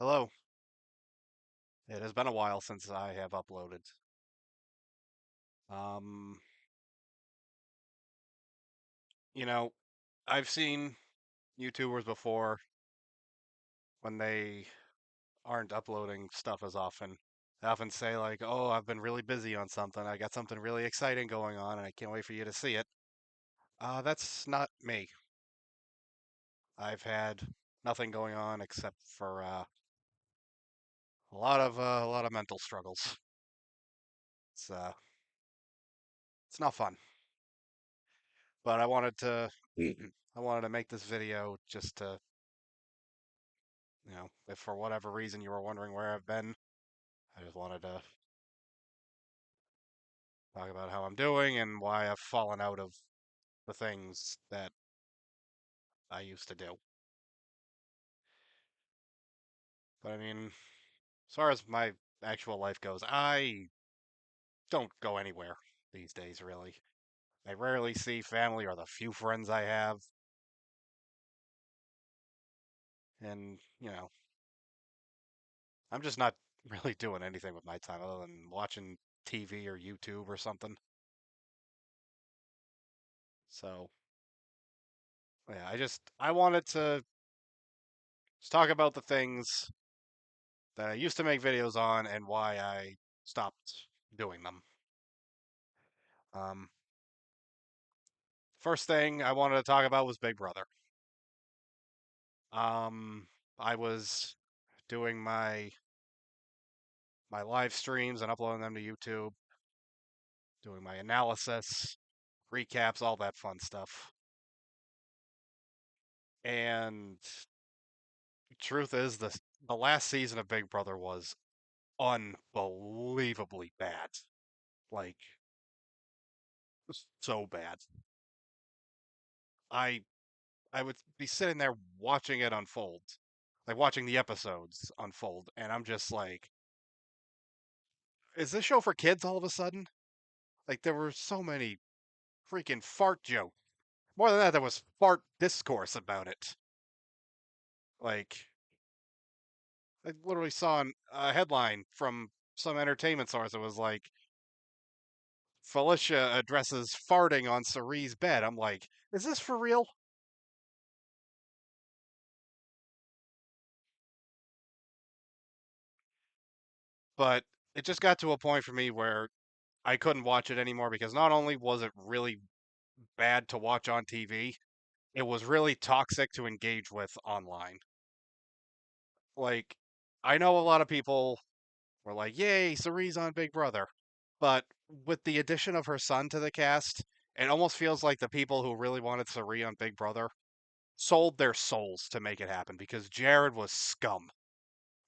Hello. It has been a while since I have uploaded. Um, you know, I've seen YouTubers before when they aren't uploading stuff as often. They often say like, "Oh, I've been really busy on something. I got something really exciting going on, and I can't wait for you to see it." That's not me. I've had nothing going on except for a lot of mental struggles. It's it's not fun. But I wanted to make this video just to if for whatever reason you were wondering where I've been, I just wanted to talk about how I'm doing and why I've fallen out of the things that I used to do. But I mean, as far as my actual life goes, I don't go anywhere these days, really. I rarely see family or the few friends I have. And, I'm just not really doing anything with my time other than watching TV or YouTube or something. So, yeah, I wanted to just talk about the things that I used to make videos on and why I stopped doing them. Um, First thing I wanted to talk about was Big Brother. Um, I was doing my live streams and uploading them to YouTube, doing my analysis, recaps, all that fun stuff. And truth is, the last season of Big Brother was unbelievably bad. Like so bad. I I would be sitting there watching it unfold, like watching the episodes unfold, and I'm just like, is this show for kids all of a sudden? Like there were so many freaking fart jokes. More than that, there was fart discourse about it. Like I literally saw a headline from some entertainment source that was like, Felicia addresses farting on Cerie's bed. I'm like, is this for real? But it just got to a point for me where I couldn't watch it anymore because not only was it really bad to watch on TV, it was really toxic to engage with online. Like, I know a lot of people were like, yay, Cerie's on Big Brother. But with the addition of her son to the cast, it almost feels like the people who really wanted Cerie on Big Brother sold their souls to make it happen because Jared was scum.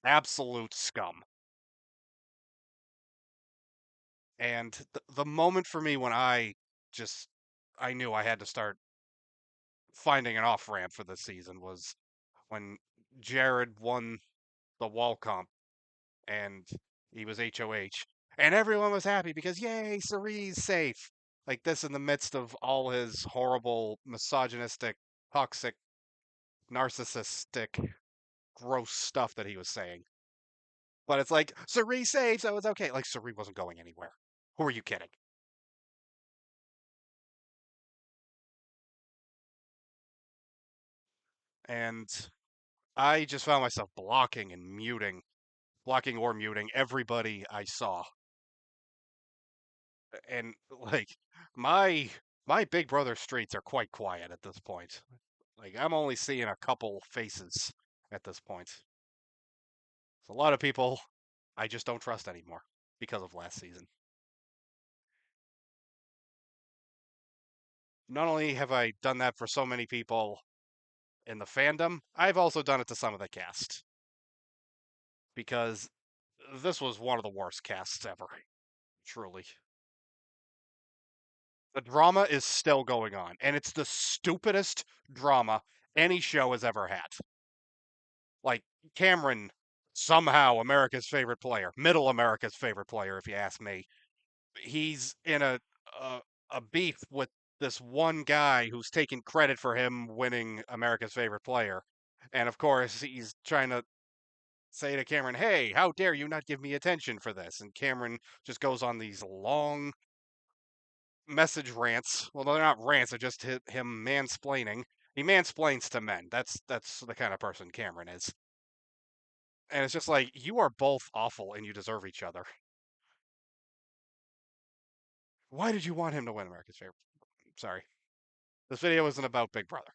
Absolute scum. And the moment for me when just, I knew I had to start finding an off ramp for this season was when Jared won the wall comp and he was HOH, and everyone was happy because yay, Cerie's safe. Like this in the midst of all his horrible, misogynistic, toxic, narcissistic, gross stuff that he was saying. But it's like Cerie safe, so it's okay. Like Cerie wasn't going anywhere. Who are you kidding? And I just found myself blocking or muting everybody I saw, and like my my Big Brother streets are quite quiet at this point. Like I'm only seeing a couple faces at this point. So a lot of people I just don't trust anymore because of last season. Not only have I done that for so many people in the fandom, I've also done it to some of the cast because this was one of the worst casts ever. Truly. The drama is still going on, and it's the stupidest drama any show has ever had. Like Cameron, somehow America's favorite player, middle America's favorite player, if you ask me. He's in a, a beef with this one guy who's taking credit for him winning America's favorite player, and of course he's trying to say to Cameron, "Hey, how dare you not give me attention for this?" And Cameron just goes on these long message rants. Well, they're not rants; they're just him mansplaining. He mansplains to men. That's the kind of person Cameron is. And it's just like, you are both awful and you deserve each other. Why did you want him to win America's favorite? Sorry. This video isn't about Big Brother.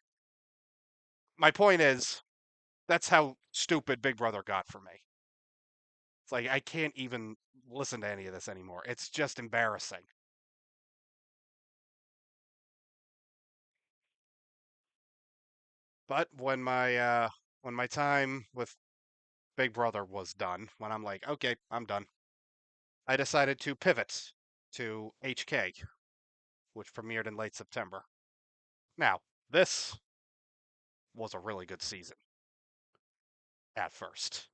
My point is, that's how stupid Big Brother got for me. It's like, I can't even listen to any of this anymore. It's just embarrassing. But when my time with Big Brother was done, when I'm like, okay, I'm done, I decided to pivot to HK, which premiered in late September. Now, this was a really good season at first.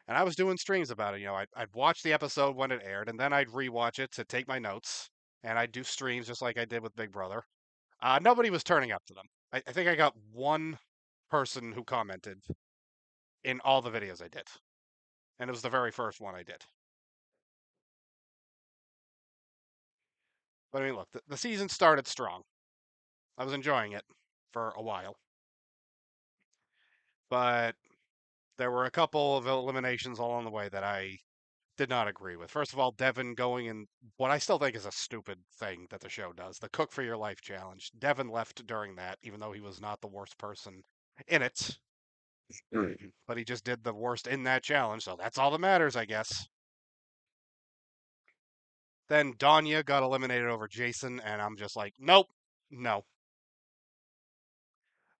And I was doing streams about it. I'd watch the episode when it aired, and then I'd rewatch it to take my notes, and I'd do streams just like I did with Big Brother. Nobody was turning up to them. I think I got one person who commented in all the videos I did, and it was the very first one I did. But I mean, look, the season started strong. I was enjoying it for a while, but there were a couple of eliminations along the way that I did not agree with. First of all, Devin going in what I still think is a stupid thing that the show does, the Cook for Your Life challenge. Devin left during that, even though he was not the worst person in it. But he just did the worst in that challenge, so that's all that matters, I guess. Then Danya got eliminated over Jason, and I'm just like, nope, no.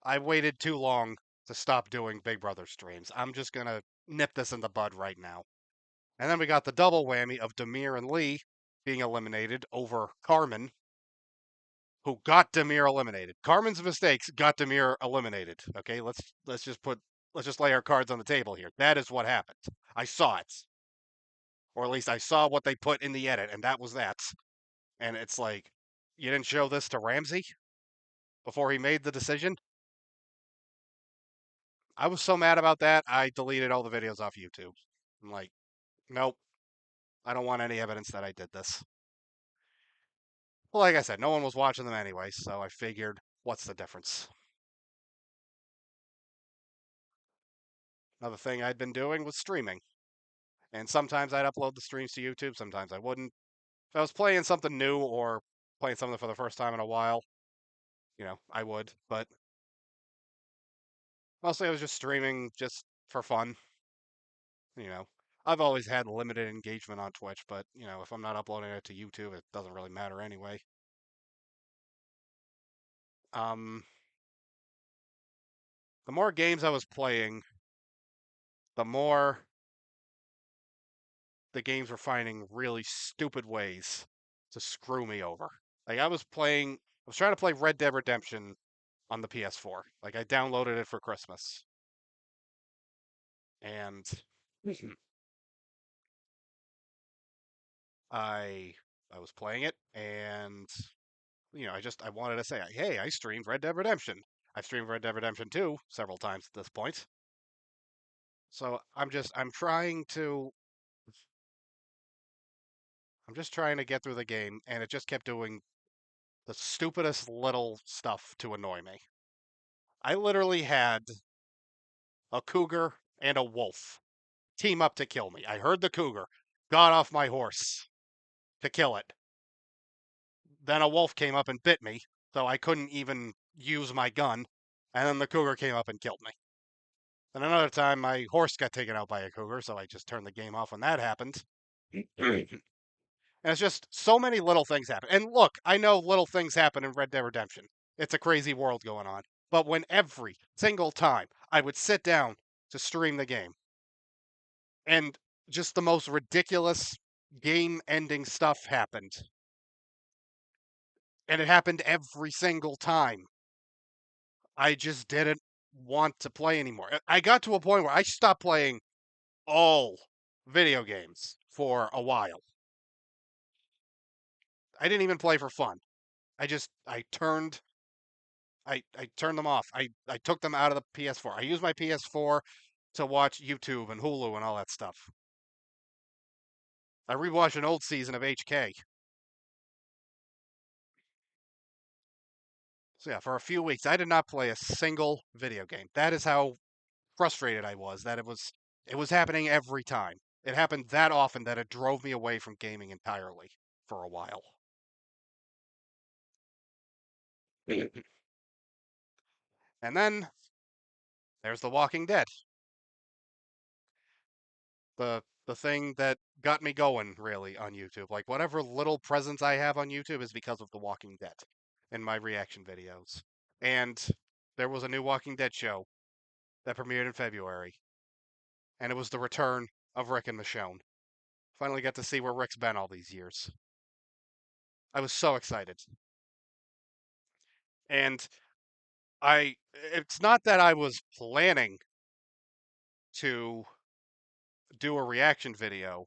I waited too long to stop doing Big Brother streams. I'm just gonna nip this in the bud right now. And then we got the double whammy of Demir and Lee being eliminated over Carmen, who got Demir eliminated. Carmen's mistakes got Demir eliminated. Okay, let's just lay our cards on the table here. That is what happened. I saw it, or at least I saw what they put in the edit, and that was that. And it's like, you didn't show this to Ramsey before he made the decision. I was so mad about that, I deleted all the videos off YouTube. I'm like, nope, I don't want any evidence that I did this. Well, like I said, no one was watching them anyway, so I figured, what's the difference? Another thing I'd been doing was streaming. And sometimes I'd upload the streams to YouTube, sometimes I wouldn't. If I was playing something new or playing something for the first time in a while, I would. But mostly I was just streaming just for fun. You know, I've always had limited engagement on Twitch, but, if I'm not uploading it to YouTube, it doesn't really matter anyway. Um, the more games I was playing, the more the games were finding really stupid ways to screw me over. Like I was trying to play Red Dead Redemption on the PS4. Like I downloaded it for Christmas, and I I was playing it, and I wanted to say, hey, I streamed Red Dead Redemption. I've streamed Red Dead Redemption 2 several times at this point. So I'm just trying to get through the game, and it just kept doing the stupidest little stuff to annoy me. I literally had a cougar and a wolf team up to kill me. I heard the cougar, got off my horse to kill it. Then a wolf came up and bit me, so I couldn't even use my gun. And then the cougar came up and killed me. Then another time, my horse got taken out by a cougar, so I just turned the game off when that happened. And it's just so many little things happen. And look, I know little things happen in Red Dead Redemption. It's a crazy world going on. But when every single time I would sit down to stream the game, and just the most ridiculous game ending stuff happened. And it happened every single time. I just didn't want to play anymore. I got to a point where I stopped playing all video games for a while. I didn't even play for fun. I turned them off. I took them out of the PS4. I used my PS4 to watch YouTube and Hulu and all that stuff. I rewatched an old season of HK. So yeah, for a few weeks, I did not play a single video game. That is how frustrated I was that it was happening every time. It happened that often that it drove me away from gaming entirely for a while. And then there's The Walking Dead, the thing that got me going really on YouTube. Like whatever little presence I have on YouTube is because of The Walking Dead and my reaction videos. And there was a new Walking Dead show that premiered in February, and it was the return of Rick and Michonne. Finally got to see where Rick's been all these years. I was so excited. And it's not that I was planning to do a reaction video,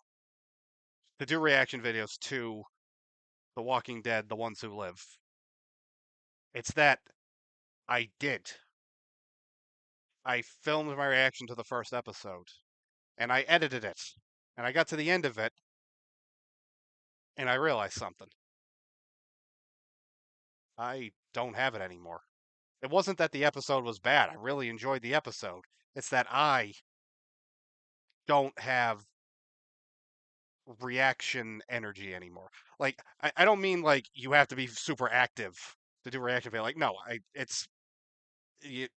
to do reaction videos to The Walking Dead, The Ones Who Live. It's that I did. I filmed my reaction to the first episode and I edited it. And I got to the end of it and I realized something. I don't have it anymore. It wasn't that the episode was bad. I really enjoyed the episode. It's that I don't have reaction energy anymore. Like I don't mean like you have to be super active to do reaction video. Like no, it's you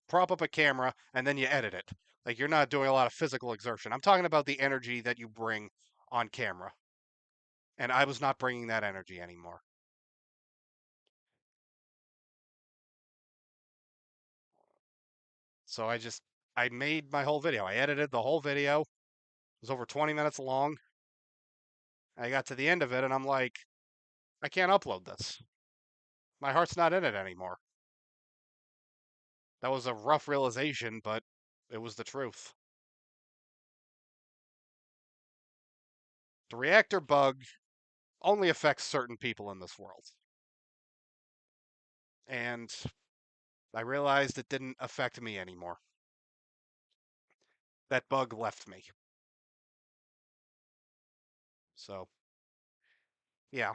prop up a camera and then you edit it. Like you're not doing a lot of physical exertion. I'm talking about the energy that you bring on camera. And I was not bringing that energy anymore. So I made my whole video. I edited the whole video. It was over 20 minutes long. I got to the end of it and I'm like, I can't upload this. My heart's not in it anymore. That was a rough realization, but it was the truth. The reactor bug only affects certain people in this world. And I realized it didn't affect me anymore. That bug left me. So, yeah.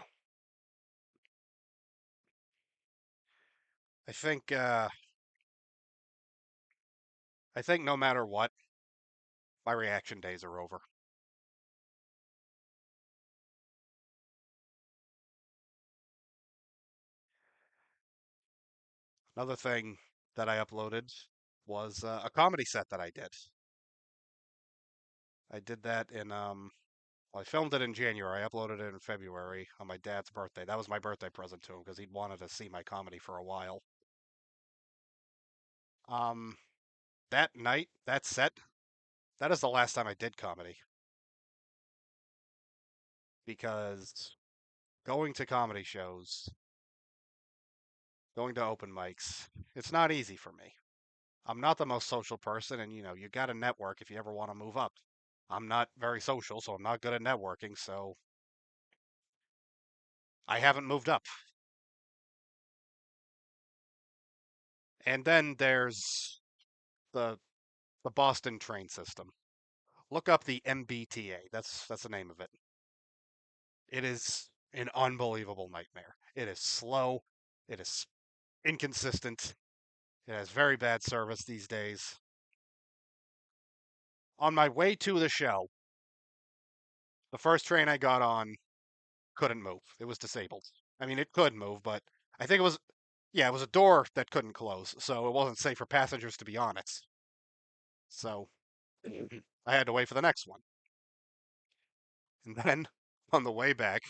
I think uh I think no matter what, my reaction days are over. Another thing that I uploaded was a comedy set that I did. I did that in well, I filmed it in January. I uploaded it in February on my dad's birthday. That was my birthday present to him because he'd wanted to see my comedy for a while. Um, that night, that set, that is the last time I did comedy because going to comedy shows, going to open mics, it's not easy for me. I'm not the most social person, and you got to network if you ever want to move up. I'm not very social, so I'm not good at networking, so I haven't moved up. And then there's the the Boston train system. Look up the MBTA. That's the name of it. It is an unbelievable nightmare. It is slow. It is inconsistent. It has very bad service these days. On my way to the show, the first train I got on couldn't move. It was disabled. I mean, it could move, but I think it was, yeah, it was a door that couldn't close, so it wasn't safe for passengers to be on it. So I had to wait for the next one. And then on the way back,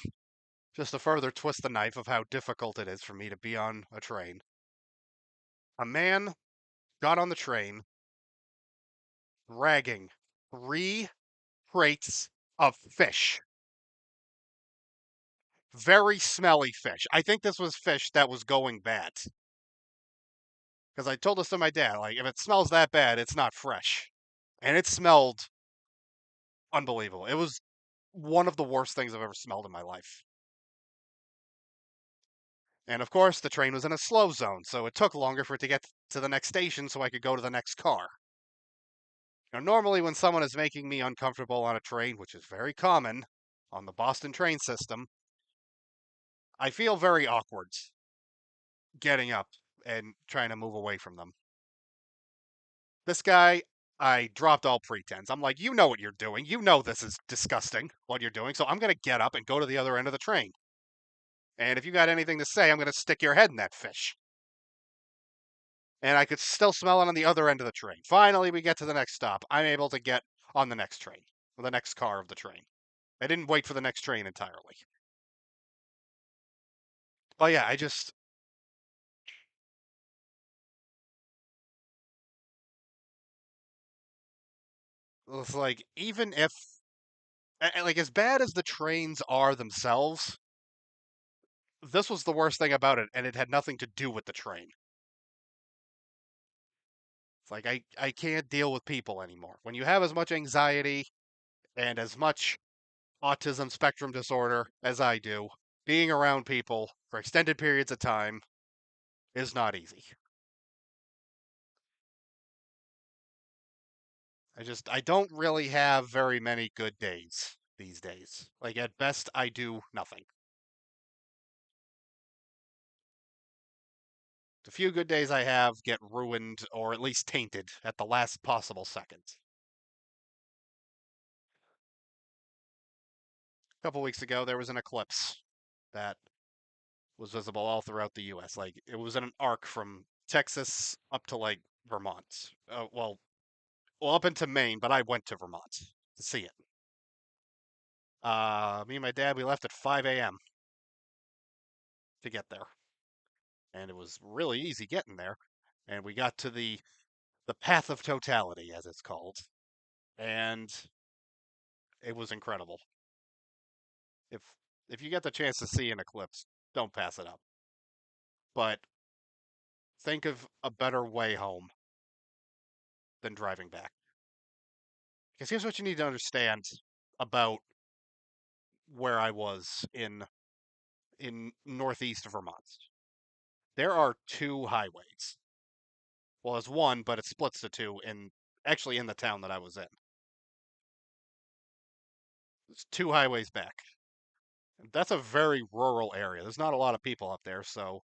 just to further twist the knife of how difficult it is for me to be on a train, a man got on the train dragging 3 crates of fish. Very smelly fish. I think this was fish that was going bad. Because I told this to my dad, like, if it smells that bad, it's not fresh. And it smelled unbelievable. It was one of the worst things I've ever smelled in my life. And of course, the train was in a slow zone, so it took longer for it to get to the next station so I could go to the next car. Now, normally when someone is making me uncomfortable on a train, which is very common on the Boston train system, I feel very awkward getting up and trying to move away from them. This guy, I dropped all pretense. I'm like, you know what you're doing. You know this is disgusting what you're doing. So I'm going to get up and go to the other end of the train. And if you got anything to say, I'm going to stick your head in that fish. And I could still smell it on the other end of the train. Finally, we get to the next stop. I'm able to get on the next train, the next car of the train. I didn't wait for the next train entirely. Oh yeah, I just was like, even if like as bad as the trains are themselves, this was the worst thing about it, and it had nothing to do with the train. It's like I can't deal with people anymore. When you have as much anxiety and as much autism spectrum disorder as I do, being around people for extended periods of time is not easy. I don't really have very many good days these days. Like at best I do nothing. The few good days I have get ruined or at least tainted at the last possible second. A couple weeks ago there was an eclipse that was visible all throughout the US. Like it was in an arc from Texas up to like Vermont. Well, up into Maine, but I went to Vermont to see it. Me and my dad, we left at 5 a.m. to get there, and it was really easy getting there. And we got to the path of totality, as it's called, and it was incredible. If if you get the chance to see an eclipse, don't pass it up. But think of a better way home than driving back. Because here's what you need to understand about where I was in northeast Vermont. There are two highways. Well, there's one, but it splits to two in actually in the town that I was in. There's two highways back. That's a very rural area. There's not a lot of people up there, so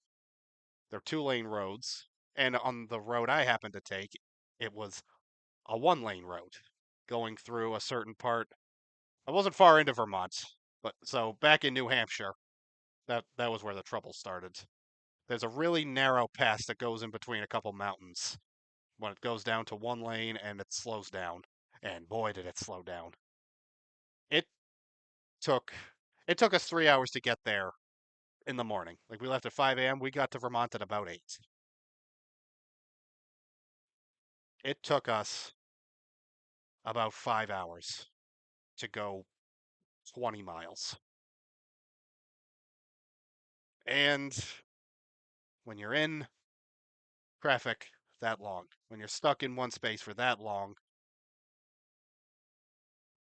they're two-lane roads. And on the road I happened to take, it was a one-lane road going through a certain part. I wasn't far into Vermont, but so back in New Hampshire, that was where the trouble started. There's a really narrow pass that goes in between a couple mountains when it goes down to one lane and it slows down. And boy, did it slow down. It took it took us 3 hours to get there in the morning. Like we left at 5 a.m. We got to Vermont at about 8. It took us about 5 hours to go 20 miles. And when you're in traffic that long, when you're stuck in one space for that long,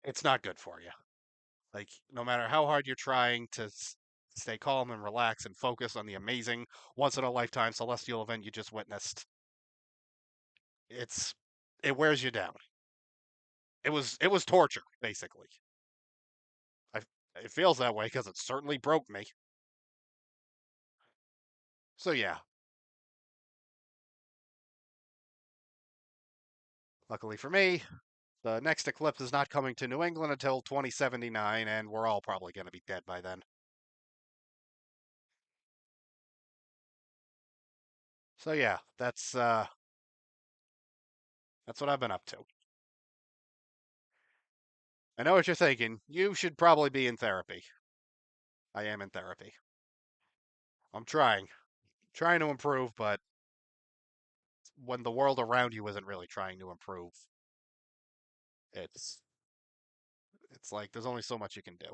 it's not good for you. Like, no matter how hard you're trying to stay calm and relax and focus on the amazing, once in a lifetime celestial event you just witnessed, it's it wears you down. It was torture, basically. I, it feels that way because it certainly broke me. So yeah, luckily for me, the next eclipse is not coming to New England until 2079, and we're all probably going to be dead by then. So yeah, that's what I've been up to. I know what you're thinking. You should probably be in therapy. I am in therapy. I'm trying to improve, but when the world around you isn't really trying to improve, it's it's like there's only so much you can do.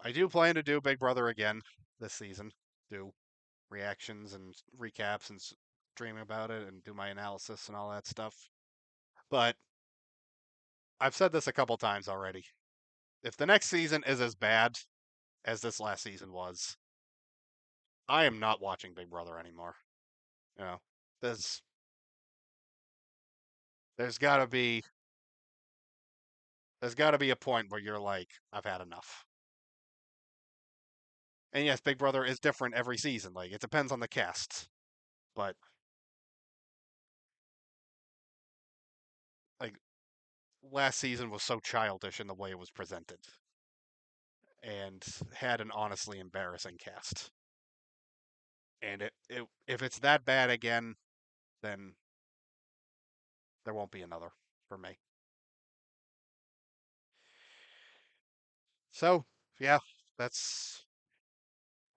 I do plan to do Big Brother again this season. Do reactions and recaps and dream about it and do my analysis and all that stuff. But I've said this a couple times already. If the next season is as bad as this last season was, I am not watching Big Brother anymore. You know, this There's got to be there's got to be a point where you're like, I've had enough. And yes, Big Brother is different every season. Like it depends on the cast, but like last season was so childish in the way it was presented, and had an honestly embarrassing cast. And if it's that bad again, then there won't be another for me. So yeah, that's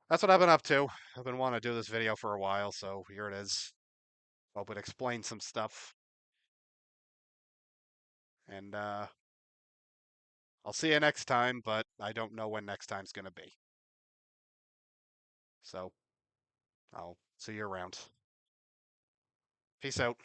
that's what I've been up to. I've been wanting to do this video for a while, so here it is. Hope it explains some stuff. And I'll see you next time, but I don't know when next time's gonna be. So I'll see you around. Peace out.